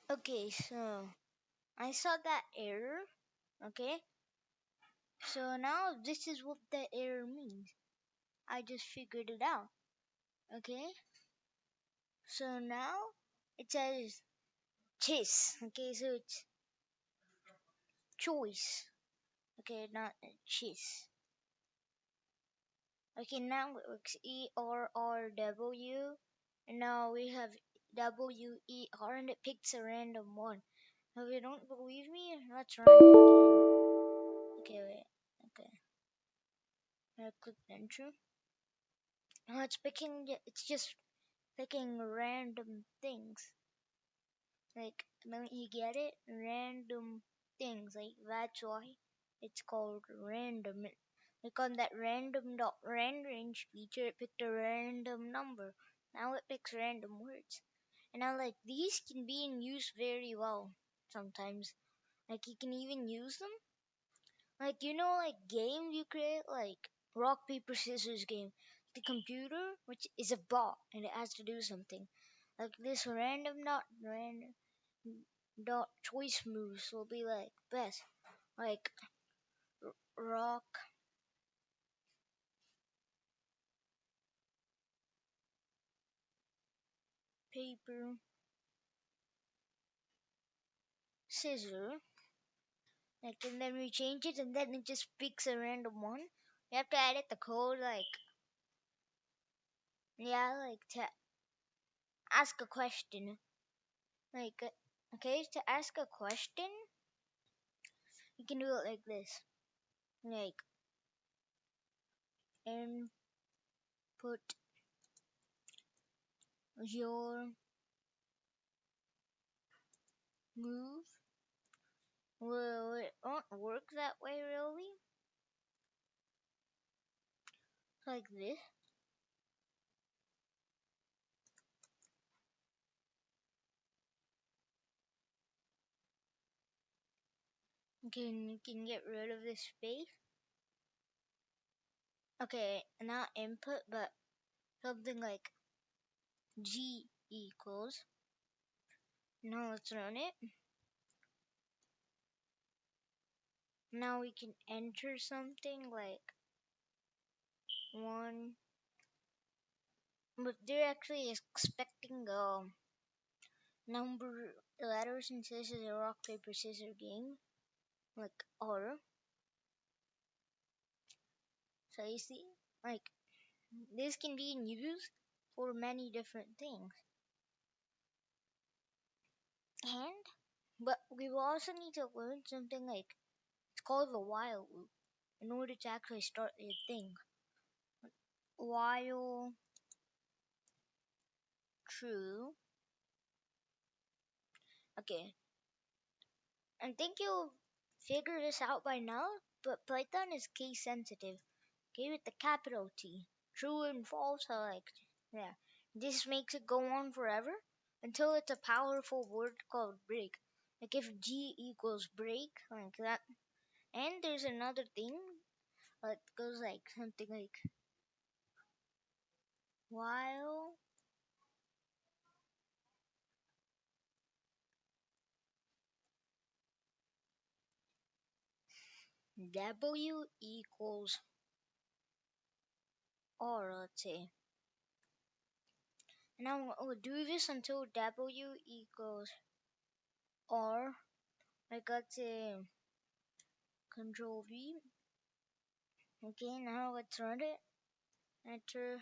Okay, so I saw that error. Okay, so now this is what the error means. I just figured it out. Okay, so now it says chess. Okay, so it's choice. Okay, not chess. Okay, now it works ERRW, and now we have WER, and it picks a random one. If you don't believe me, let's run it again. Okay, wait. Okay, I click enter. Now it's just picking random things. Like, don't you get it? Random things. Like, that's why it's called random. Like on that random dot rand range feature, it picked a random number. Now it picks random words. And now, like, these can be in use very well sometimes. Like, you can even use them. Like, like games you create, like rock, paper, scissors game. The computer, which is a bot, and it has to do something. Like this random dot choice moves will be like best. Like rock, paper, scissor. Like, and then we change it, and then it just picks a random one. You have to edit the code, like, yeah, like to ask a question. Like, okay, to ask a question, you can do it like this. Like, input your move. Well, it won't work that way, really. Like this. You can get rid of this space. Okay, not input, but something like G equals. Now let's run it. Now we can enter something like one, but they're actually expecting number letters since this is a rock paper scissors game, like or. So you see, like this can be used for many different things, and but we will also need to learn something like it's called the while loop in order to actually start the thing. While true. Okay, I think you'll figure this out by now, but Python is case sensitive. Okay, with the capital T. True and false are like, yeah. This makes it go on forever until it's a powerful word called break. Like if G equals break, like that. And there's another thing that goes like something like while W equals R, let's say. Now we'll do this until W equals R. Like let's say Control V. Okay, now let's run it. Enter.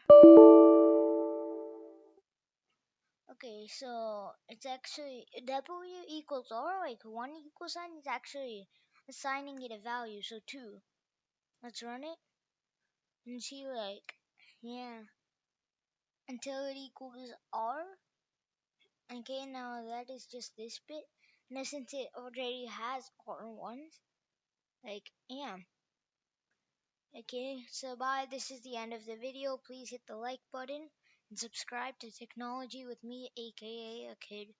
Okay, so it's actually W equals R, like one equal sign is actually assigning it a value, so 2. Let's run it and see, like, yeah, until it equals R. Okay, now that is just this bit. Now since it already has R ones, like, yeah. Okay, so bye. This is the end of the video. Please hit the like button and subscribe to Technology with me, aka a kid.